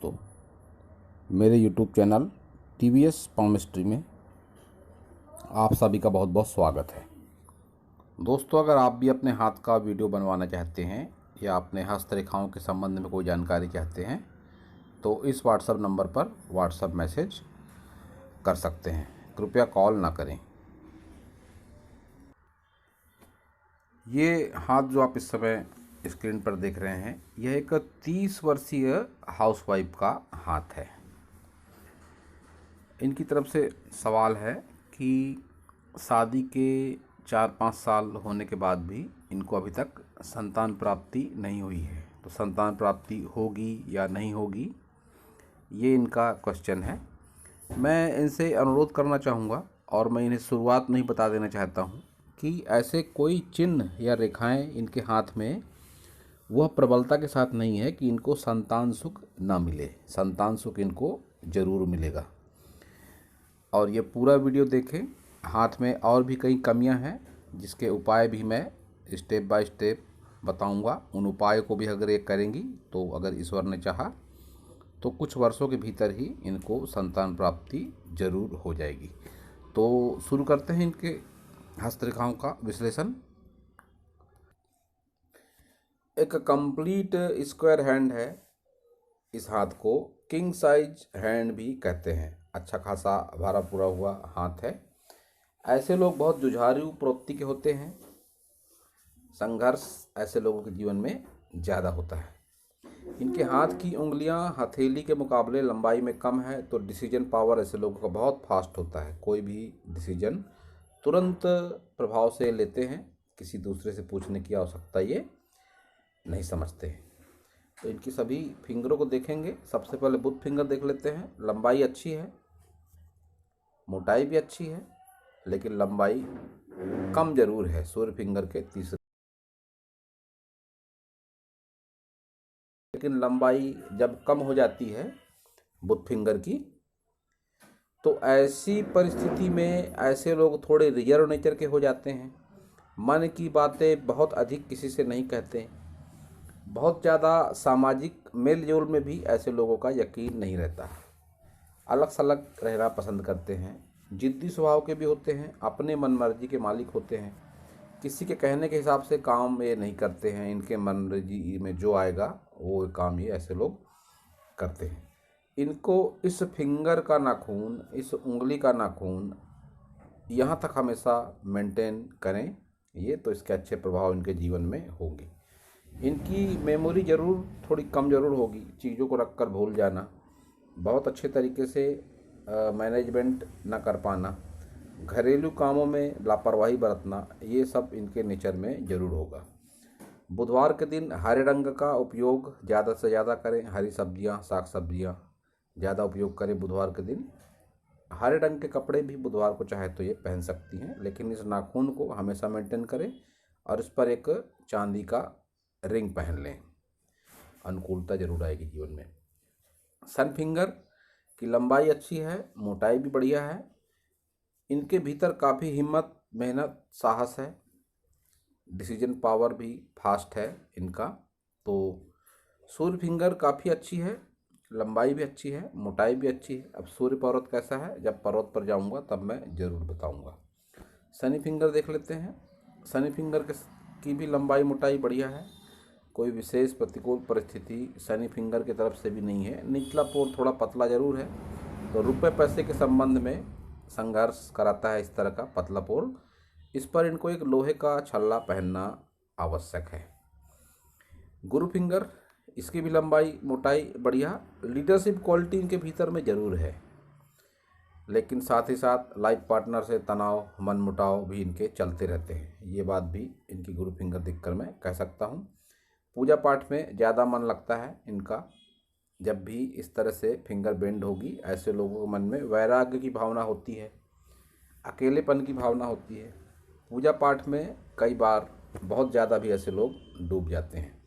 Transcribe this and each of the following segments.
दोस्तों, मेरे YouTube channel TVS palmistry में आप सभी का बहुत बहुत स्वागत है। दोस्तों, अगर आप भी अपने हाथ का वीडियो बनवाना चाहते हैं या अपने हस्तरेखाओं के संबंध में कोई जानकारी चाहते हैं तो इस व्हाट्सएप नंबर पर व्हाट्सएप मैसेज कर सकते हैं। कृपया कॉल ना करें। ये हाथ जो आप इस समय स्क्रीन पर देख रहे हैं, यह एक 30 वर्षीय हाउसवाइफ का हाथ है। इनकी तरफ से सवाल है कि शादी के 4-5 साल होने के बाद भी इनको अभी तक संतान प्राप्ति नहीं हुई है, तो संतान प्राप्ति होगी या नहीं होगी, ये इनका क्वेश्चन है। मैं इनसे अनुरोध करना चाहूँगा और मैं इन्हें शुरुआत में ही बता देना चाहता हूँ कि ऐसे कोई चिन्ह या रेखाएं इनके हाथ में वह प्रबलता के साथ नहीं है कि इनको संतान सुख ना मिले। संतान सुख इनको ज़रूर मिलेगा। और ये पूरा वीडियो देखें। हाथ में और भी कई कमियां हैं जिसके उपाय भी मैं स्टेप बाय स्टेप बताऊंगा। उन उपायों को भी अगर ये करेंगी तो अगर ईश्वर ने चाहा तो कुछ वर्षों के भीतर ही इनको संतान प्राप्ति जरूर हो जाएगी। तो शुरू करते हैं इनके हस्तरेखाओं का विश्लेषण। एक कंप्लीट स्क्वायर हैंड है। इस हाथ को किंग साइज हैंड भी कहते हैं। अच्छा खासा भरा पूरा हुआ हाथ है। ऐसे लोग बहुत जुझारू प्रवृत्ति के होते हैं। संघर्ष ऐसे लोगों के जीवन में ज़्यादा होता है। इनके हाथ की उंगलियां हथेली के मुकाबले लंबाई में कम है, तो डिसीजन पावर ऐसे लोगों का बहुत फास्ट होता है। कोई भी डिसीजन तुरंत प्रभाव से लेते हैं, किसी दूसरे से पूछने की आवश्यकता ये नहीं समझते हैं। तो इनकी सभी फिंगरों को देखेंगे। सबसे पहले बुध फिंगर देख लेते हैं। लंबाई अच्छी है, मोटाई भी अच्छी है, लेकिन लंबाई कम जरूर है सूर्य फिंगर के तीसरे। लेकिन लंबाई जब कम हो जाती है बुध फिंगर की, तो ऐसी परिस्थिति में ऐसे लोग थोड़े रिजर्व नेचर के हो जाते हैं। मन की बातें बहुत अधिक किसी से नहीं कहते। बहुत ज़्यादा सामाजिक मेल जोल में भी ऐसे लोगों का यकीन नहीं रहता है। अलग थलग रहना पसंद करते हैं। जिद्दी स्वभाव के भी होते हैं। अपने मन मर्जी के मालिक होते हैं। किसी के कहने के हिसाब से काम ये नहीं करते हैं। इनके मन मर्जी में जो आएगा वो काम ये ऐसे लोग करते हैं। इनको इस फिंगर का नाखून, इस उंगली का नाखून यहाँ तक हमेशा मेंटेन करें ये, तो इसके अच्छे प्रभाव इनके जीवन में होंगे। इनकी मेमोरी ज़रूर थोड़ी कम ज़रूर होगी। चीज़ों को रख कर भूल जाना, बहुत अच्छे तरीके से मैनेजमेंट ना कर पाना, घरेलू कामों में लापरवाही बरतना, ये सब इनके नेचर में ज़रूर होगा। बुधवार के दिन हरे रंग का उपयोग ज़्यादा से ज़्यादा करें। हरी सब्जियां, साग सब्जियां ज़्यादा उपयोग करें बुधवार के दिन। हरे रंग के कपड़े भी बुधवार को चाहे तो ये पहन सकती हैं, लेकिन इस नाखून को हमेशा मेंटेन करें और इस पर एक चांदी का रिंग पहन लें। अनुकूलता जरूर आएगी जीवन में। सन फिंगर की लंबाई अच्छी है, मोटाई भी बढ़िया है। इनके भीतर काफ़ी हिम्मत, मेहनत, साहस है। डिसीजन पावर भी फास्ट है इनका। तो सूर्य फिंगर काफ़ी अच्छी है, लंबाई भी अच्छी है, मोटाई भी अच्छी है। अब सूर्य पर्वत कैसा है, जब पर्वत पर जाऊंगा तब मैं ज़रूर बताऊंगा। शनि फिंगर देख लेते हैं। शनि फिंगर की भी लंबाई मोटाई बढ़िया है। कोई विशेष प्रतिकूल परिस्थिति शनि फिंगर की तरफ से भी नहीं है। निचला पोर थोड़ा पतला जरूर है, तो रुपए पैसे के संबंध में संघर्ष कराता है इस तरह का पतला पोर। इस पर इनको एक लोहे का छल्ला पहनना आवश्यक है। गुरु फिंगर, इसकी भी लंबाई मोटाई बढ़िया। लीडरशिप क्वालिटी इनके भीतर में जरूर है, लेकिन साथ ही साथ लाइफ पार्टनर से तनाव, मनमुटाव भी इनके चलते रहते हैं। ये बात भी इनकी गुरु फिंगर देखकर मैं कह सकता हूँ। पूजा पाठ में ज़्यादा मन लगता है इनका। जब भी इस तरह से फिंगर बेंड होगी, ऐसे लोगों के मन में वैराग्य की भावना होती है, अकेलेपन की भावना होती है। पूजा पाठ में कई बार बहुत ज़्यादा भी ऐसे लोग डूब जाते हैं।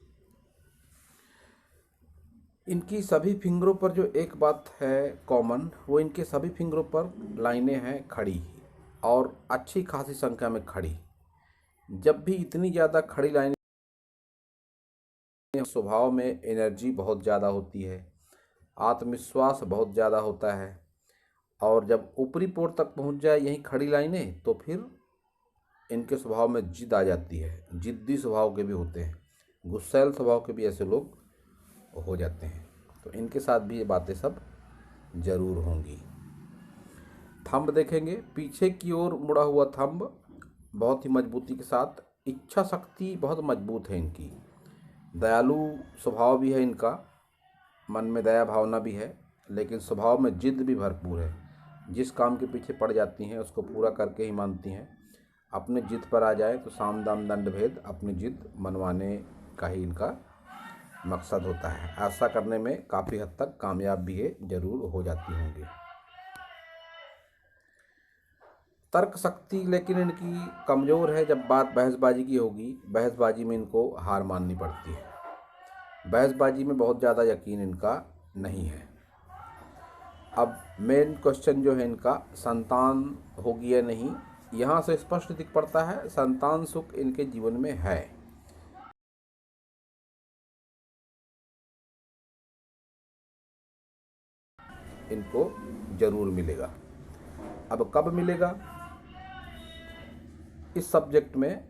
इनकी सभी फिंगरों पर जो एक बात है कॉमन, वो इनके सभी फिंगरों पर लाइनें हैं खड़ी, और अच्छी खासी संख्या में खड़ी। जब भी इतनी ज़्यादा खड़ी लाइनें, स्वभाव में एनर्जी बहुत ज़्यादा होती है, आत्मविश्वास बहुत ज़्यादा होता है। और जब ऊपरी पोर तक पहुंच जाए यही खड़ी लाइनें, तो फिर इनके स्वभाव में जिद आ जाती है। जिद्दी स्वभाव के भी होते हैं, गुस्सैल स्वभाव के भी ऐसे लोग हो जाते हैं। तो इनके साथ भी ये बातें सब जरूर होंगी। थंब देखेंगे, पीछे की ओर मुड़ा हुआ थंब, बहुत ही मजबूती के साथ। इच्छा शक्ति बहुत मजबूत है इनकी। दयालु स्वभाव भी है इनका, मन में दया भावना भी है, लेकिन स्वभाव में जिद भी भरपूर है। जिस काम के पीछे पड़ जाती हैं उसको पूरा करके ही मानती हैं। अपने जिद पर आ जाए तो साम दाम दंड भेद, अपनी जिद मनवाने का ही इनका मकसद होता है। ऐसा करने में काफ़ी हद तक कामयाब भी ये जरूर हो जाती होंगी। तर्क शक्ति लेकिन इनकी कमज़ोर है। जब बात बहसबाजी की होगी, बहसबाजी में इनको हार माननी पड़ती है। बहसबाजी में बहुत ज़्यादा यकीन इनका नहीं है। अब मेन क्वेश्चन जो है इनका, संतान होगी या नहीं, यहाँ से स्पष्ट दिख पड़ता है संतान सुख इनके जीवन में है। इनको जरूर मिलेगा। अब कब मिलेगा, इस सब्जेक्ट में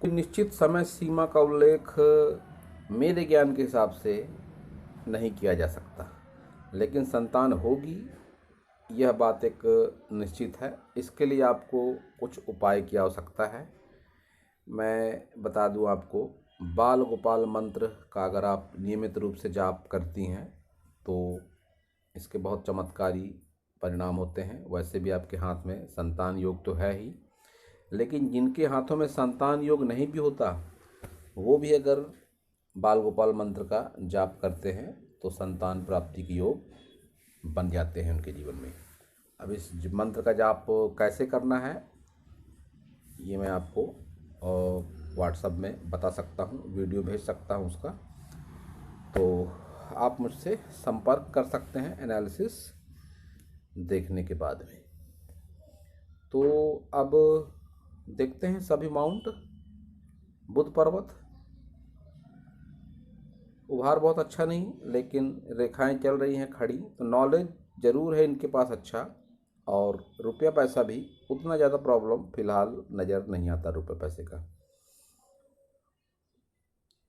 कोई निश्चित समय सीमा का उल्लेख मेरे ज्ञान के हिसाब से नहीं किया जा सकता, लेकिन संतान होगी यह बात एक निश्चित है। इसके लिए आपको कुछ उपाय की आवश्यकता है। मैं बता दूं आपको, बाल गोपाल मंत्र का अगर आप नियमित रूप से जाप करती हैं तो इसके बहुत चमत्कारी परिणाम होते हैं। वैसे भी आपके हाथ में संतान योग तो है ही, लेकिन जिनके हाथों में संतान योग नहीं भी होता, वो भी अगर बाल गोपाल मंत्र का जाप करते हैं तो संतान प्राप्ति के योग बन जाते हैं उनके जीवन में। अब इस मंत्र का जाप कैसे करना है ये मैं आपको व्हाट्सएप में बता सकता हूँ, वीडियो भेज सकता हूँ उसका। तो आप मुझसे संपर्क कर सकते हैं एनालिसिस देखने के बाद में। तो अब देखते हैं सभी माउंट। बुध पर्वत, उभार बहुत अच्छा नहीं, लेकिन रेखाएं चल रही हैं खड़ी, तो नॉलेज जरूर है इनके पास अच्छा, और रुपया पैसा भी उतना ज़्यादा प्रॉब्लम फिलहाल नज़र नहीं आता रुपये पैसे का।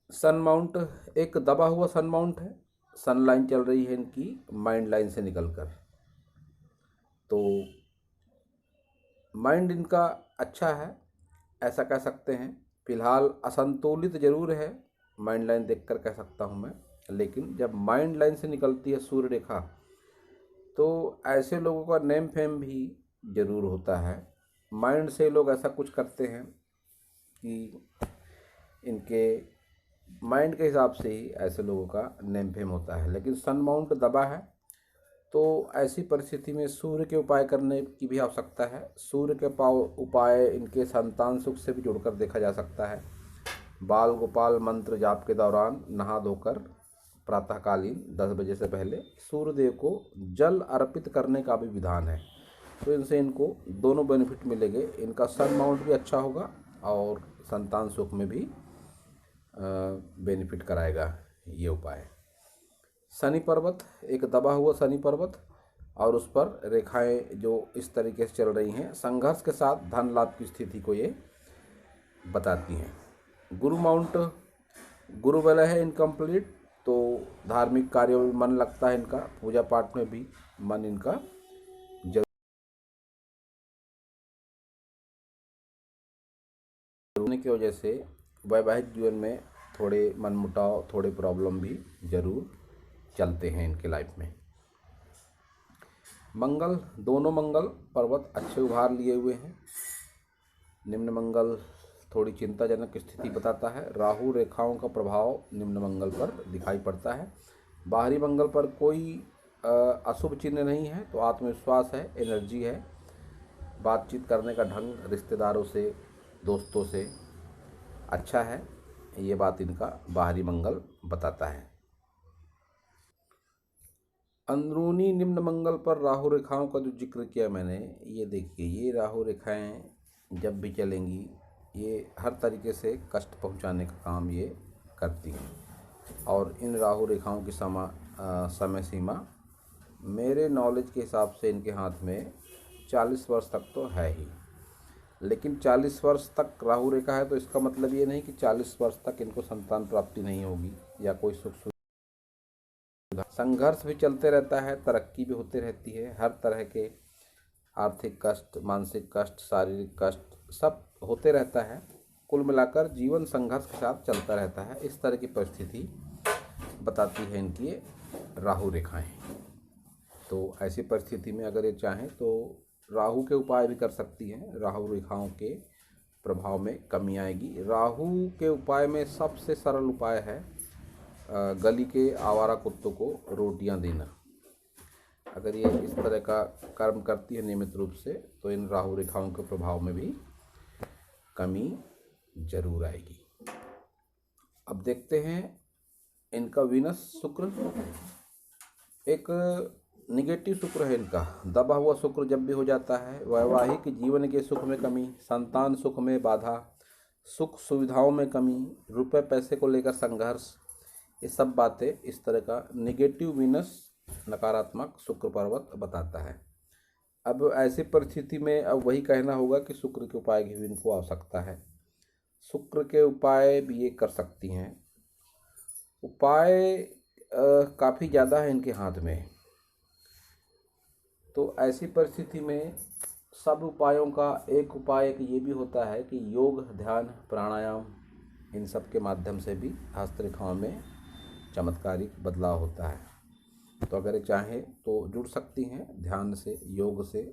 सन माउंट एक दबा हुआ सन माउंट है। सन लाइन चल रही है इनकी माइंड लाइन से निकलकर, तो माइंड इनका अच्छा है ऐसा कह सकते हैं। फिलहाल असंतुलित जरूर है, माइंड लाइन देखकर कह सकता हूँ मैं। लेकिन जब माइंड लाइन से निकलती है सूर्य रेखा, तो ऐसे लोगों का नेम फेम भी जरूर होता है। माइंड से लोग ऐसा कुछ करते हैं कि इनके माइंड के हिसाब से ही ऐसे लोगों का नेम फेम होता है। लेकिन सन माउंट दबा है, तो ऐसी परिस्थिति में सूर्य के उपाय करने की भी आवश्यकता है। सूर्य के उपाय इनके संतान सुख से भी जुड़कर देखा जा सकता है। बाल गोपाल मंत्र जाप के दौरान नहा धोकर प्रातःकालीन 10 बजे से पहले सूर्यदेव को जल अर्पित करने का भी विधान है। तो इनसे इनको दोनों बेनिफिट मिलेंगे। इनका सन माउंट भी अच्छा होगा और संतान सुख में भी बेनिफिट कराएगा ये उपाय। शनि पर्वत एक दबा हुआ शनि पर्वत, और उस पर रेखाएं जो इस तरीके से चल रही हैं, संघर्ष के साथ धन लाभ की स्थिति को ये बताती हैं। गुरु माउंट, गुरु बलय है इनकम्प्लीट, तो धार्मिक कार्यों में मन लगता है इनका, पूजा पाठ में भी मन इनका होने की वजह से वैवाहिक जीवन में थोड़े मनमुटाव, थोड़े प्रॉब्लम भी जरूर चलते हैं इनके लाइफ में। मंगल, दोनों मंगल पर्वत अच्छे उभार लिए हुए हैं। निम्न मंगल थोड़ी चिंताजनक स्थिति बताता है। राहु रेखाओं का प्रभाव निम्न मंगल पर दिखाई पड़ता है। बाहरी मंगल पर कोई अशुभ चिन्ह नहीं है, तो आत्मविश्वास है, एनर्जी है, बातचीत करने का ढंग रिश्तेदारों से, दोस्तों से अच्छा है। ये बात इनका बाहरी मंगल बताता है। अंदरूनी निम्न मंगल पर राहु रेखाओं का जो जिक्र किया मैंने, ये देखिए, ये राहु रेखाएं जब भी चलेंगी ये हर तरीके से कष्ट पहुंचाने का काम ये करती हैं। और इन राहु रेखाओं की समय सीमा मेरे नॉलेज के हिसाब से इनके हाथ में 40 वर्ष तक तो है ही। लेकिन 40 वर्ष तक राहु रेखा है तो इसका मतलब ये नहीं कि 40 वर्ष तक इनको संतान प्राप्ति नहीं होगी या कोई सुख सुविधा। संघर्ष भी चलते रहता है, तरक्की भी होती रहती है, हर तरह के आर्थिक कष्ट, मानसिक कष्ट, शारीरिक कष्ट सब होते रहता है। कुल मिलाकर जीवन संघर्ष के साथ चलता रहता है। इस तरह की परिस्थिति बताती है इनकी ये राहु रेखाएं। तो ऐसी परिस्थिति में अगर ये चाहें तो राहु के उपाय भी कर सकती हैं। राहु रेखाओं के प्रभाव में कमी आएगी। राहु के उपाय में सबसे सरल उपाय है गली के आवारा कुत्तों को रोटियां देना। अगर ये इस तरह का कर्म करती है नियमित रूप से तो इन राहु रेखाओं के प्रभाव में भी कमी जरूर आएगी। अब देखते हैं इनका वीनस शुक्र, एक निगेटिव शुक्र है इनका। दबा हुआ शुक्र जब भी हो जाता है, वैवाहिक जीवन के सुख में कमी, संतान सुख में बाधा, सुख सुविधाओं में कमी, रुपए पैसे को लेकर संघर्ष, ये सब बातें इस तरह का निगेटिव वीनस, नकारात्मक शुक्र पर्वत बताता है। अब ऐसी परिस्थिति में अब वही कहना होगा कि शुक्र के उपाय की भी इनको आवश्यकता है। शुक्र के उपाय भी ये कर सकती हैं। उपाय काफ़ी ज़्यादा है इनके हाथ में। तो ऐसी परिस्थिति में सब उपायों का एक उपाय ये भी होता है कि योग, ध्यान, प्राणायाम, इन सब के माध्यम से भी हस्तरेखाओं में चमत्कारिक बदलाव होता है। तो अगर ये चाहें तो जुड़ सकती हैं ध्यान से, योग से,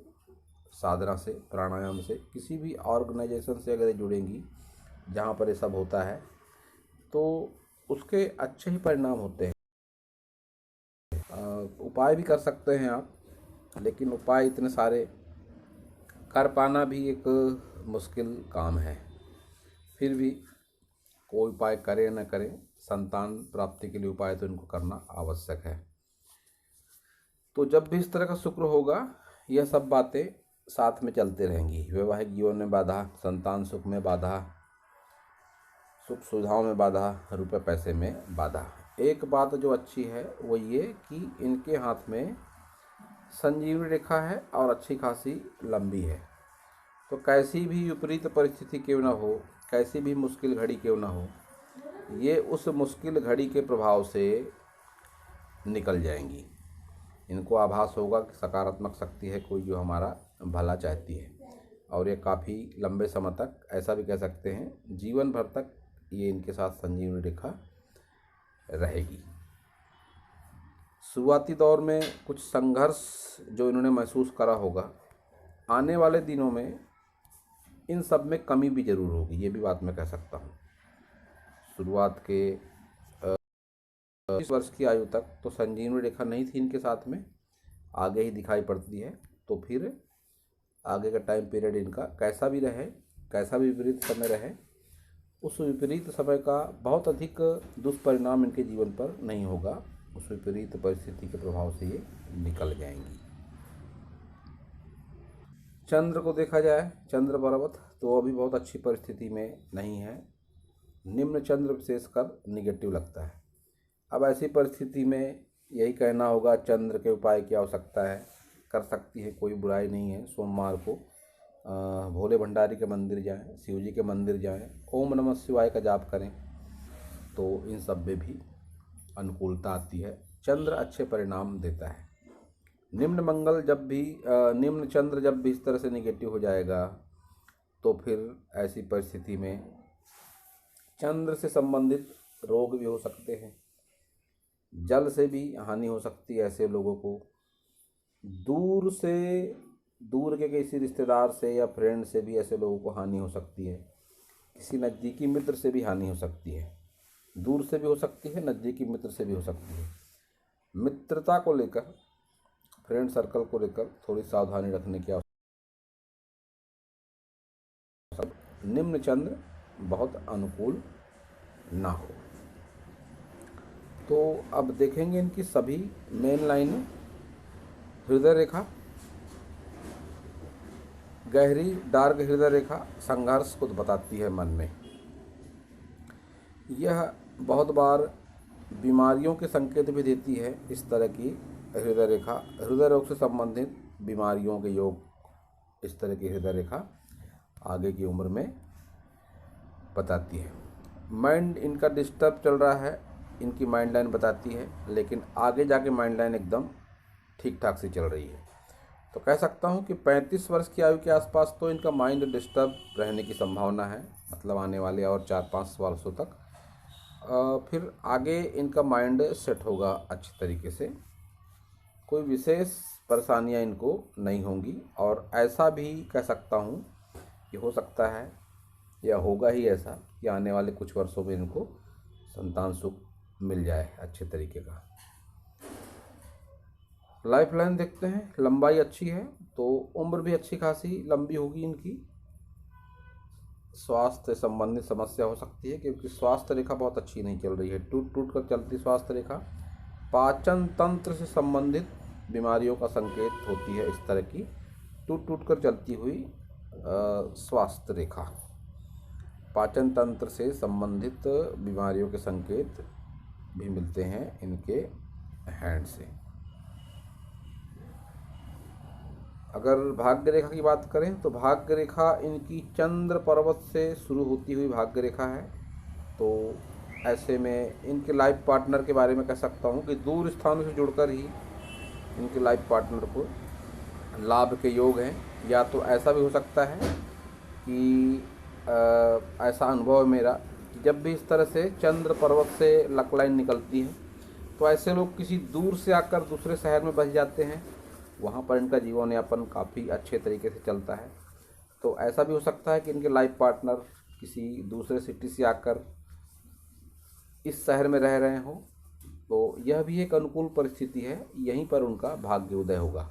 साधना से, प्राणायाम से, किसी भी ऑर्गेनाइजेशन से अगर ये जुड़ेंगी जहाँ पर ये सब होता है तो उसके अच्छे ही परिणाम होते हैं। उपाय भी कर सकते हैं आप, लेकिन उपाय इतने सारे कर पाना भी एक मुश्किल काम है। फिर भी कोई उपाय करें न करें, संतान प्राप्ति के लिए उपाय तो इनको करना आवश्यक है। तो जब भी इस तरह का शुक्र होगा यह सब बातें साथ में चलते रहेंगी। वैवाहिक जीवन में बाधा, संतान सुख में बाधा, सुख सुविधाओं में बाधा, रुपए पैसे में बाधा। एक बात जो अच्छी है वो ये कि इनके हाथ में संजीवनी रेखा है और अच्छी खासी लंबी है। तो कैसी भी विपरीत परिस्थिति क्यों ना हो, कैसी भी मुश्किल घड़ी क्यों ना हो, ये उस मुश्किल घड़ी के प्रभाव से निकल जाएंगी। इनको आभास होगा कि सकारात्मक शक्ति है कोई जो हमारा भला चाहती है, और ये काफ़ी लंबे समय तक, ऐसा भी कह सकते हैं जीवन भर तक, ये इनके साथ संजीवनी रेखा रहेगी। शुरुआती दौर में कुछ संघर्ष जो इन्होंने महसूस करा होगा, आने वाले दिनों में इन सब में कमी भी ज़रूर होगी, ये भी बात मैं कह सकता हूँ। शुरुआत के 20 वर्ष की आयु तक तो संजीवनी रेखा नहीं थी इनके साथ में, आगे ही दिखाई पड़ती है। तो फिर आगे का टाइम पीरियड इनका कैसा भी रहे, कैसा भी विपरीत समय रहे, उस विपरीत समय का बहुत अधिक दुष्परिणाम इनके जीवन पर नहीं होगा। उस विपरीत परिस्थिति के प्रभाव से ये निकल जाएंगी। चंद्र को देखा जाए, चंद्र पर्वत तो अभी बहुत अच्छी परिस्थिति में नहीं है। निम्न चंद्र विशेषकर निगेटिव लगता है। अब ऐसी परिस्थिति में यही कहना होगा चंद्र के उपाय की आवश्यकता है, कर सकती है, कोई बुराई नहीं है। सोमवार को भोले भंडारी के मंदिर जाएं, शिव जी के मंदिर जाएं, ओम नमः शिवाय का जाप करें, तो इन सब में भी अनुकूलता आती है। चंद्र अच्छे परिणाम देता है। निम्न मंगल जब भी निम्न चंद्र जब भी इस तरह से निगेटिव हो जाएगा तो फिर ऐसी परिस्थिति में चंद्र से संबंधित रोग भी हो सकते हैं, जल से भी हानि हो सकती है। ऐसे लोगों को दूर के किसी रिश्तेदार से या फ्रेंड से भी ऐसे लोगों को हानि हो सकती है। किसी नज़दीकी मित्र से भी हानि हो सकती है, दूर से भी हो सकती है, नज़दीकी मित्र से भी हो सकती है। मित्रता को लेकर, फ्रेंड सर्कल को लेकर थोड़ी सावधानी रखने की आवश्यकता। निम्न चंद्र बहुत अनुकूल ना हो। तो अब देखेंगे इनकी सभी मेन लाइनें। हृदय रेखा, गहरी डार्क हृदय रेखा संघर्ष को बताती है मन में। यह बहुत बार बीमारियों के संकेत भी देती है। इस तरह की हृदय रेखा हृदय रोग से संबंधित बीमारियों के योग इस तरह की हृदय रेखा आगे की उम्र में बताती है। माइंड इनका डिस्टर्ब चल रहा है, इनकी माइंड लाइन बताती है, लेकिन आगे जाके माइंड लाइन एकदम ठीक ठाक से चल रही है। तो कह सकता हूँ कि 35 वर्ष की आयु के आसपास तो इनका माइंड डिस्टर्ब रहने की संभावना है, मतलब आने वाले और 4-5 वर्षों तक। फिर आगे इनका माइंड सेट होगा अच्छी तरीके से, कोई विशेष परेशानियाँ इनको नहीं होंगी। और ऐसा भी कह सकता हूँ कि हो सकता है या होगा ही ऐसा कि आने वाले कुछ वर्षों में इनको संतान सुख मिल जाए अच्छे तरीके का। लाइफ लाइन देखते हैं, लंबाई अच्छी है तो उम्र भी अच्छी खासी लंबी होगी इनकी। स्वास्थ्य संबंधित समस्या हो सकती है क्योंकि स्वास्थ्य रेखा बहुत अच्छी नहीं चल रही है, टूट टूट कर चलती स्वास्थ्य रेखा। पाचन तंत्र से संबंधित बीमारियों का संकेत होती है इस तरह की टूट टूट कर चलती हुई स्वास्थ्य रेखा। पाचन तंत्र से संबंधित बीमारियों के संकेत भी मिलते हैं इनके हैंड से। अगर भाग्य रेखा की बात करें तो भाग्य रेखा इनकी चंद्र पर्वत से शुरू होती हुई भाग्य रेखा है। तो ऐसे में इनके लाइफ पार्टनर के बारे में कह सकता हूँ कि दूर स्थानों से जुड़कर ही इनके लाइफ पार्टनर को लाभ के योग हैं। या तो ऐसा भी हो सकता है कि ऐसा अनुभव है मेरा कि जब भी इस तरह से चंद्र पर्वत से लक लाइन निकलती है तो ऐसे लोग किसी दूर से आकर दूसरे शहर में बस जाते हैं, वहाँ पर इनका जीवन यापन काफ़ी अच्छे तरीके से चलता है। तो ऐसा भी हो सकता है कि इनके लाइफ पार्टनर किसी दूसरे सिटी से आकर इस शहर में रह रहे हों, तो यह भी एक अनुकूल परिस्थिति है, यहीं पर उनका भाग्य उदय होगा।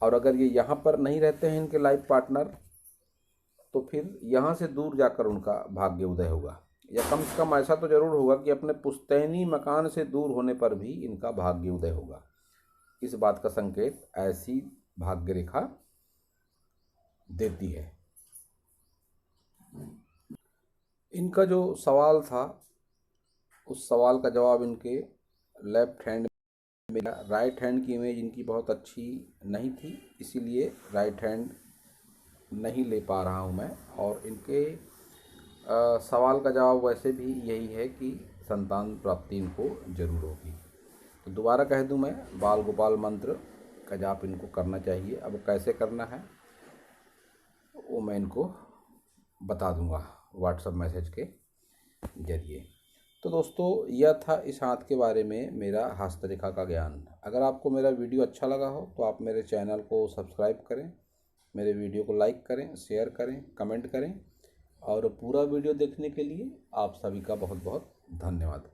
और अगर ये यहाँ पर नहीं रहते हैं इनके लाइफ पार्टनर तो फिर यहाँ से दूर जाकर उनका भाग्य उदय होगा, या कम से कम ऐसा तो जरूर होगा कि अपने पुश्तैनी मकान से दूर होने पर भी इनका भाग्य उदय होगा। इस बात का संकेत ऐसी भाग्य रेखा देती है। इनका जो सवाल था उस सवाल का जवाब इनके लेफ्ट हैंड में, राइट हैंड की इमेज इनकी बहुत अच्छी नहीं थी, इसीलिए राइट हैंड नहीं ले पा रहा हूँ मैं। और इनके सवाल का जवाब वैसे भी यही है कि संतान प्राप्ति इनको जरूर होगी। तो दोबारा कह दूं मैं, बाल गोपाल मंत्र का जाप इनको करना चाहिए। अब कैसे करना है वो मैं इनको बता दूंगा व्हाट्सएप मैसेज के जरिए। तो दोस्तों यह था इस हाथ के बारे में मेरा हस्तरेखा का ज्ञान। अगर आपको मेरा वीडियो अच्छा लगा हो तो आप मेरे चैनल को सब्सक्राइब करें, मेरे वीडियो को लाइक करें, शेयर करें, कमेंट करें। और पूरा वीडियो देखने के लिए आप सभी का बहुत बहुत धन्यवाद।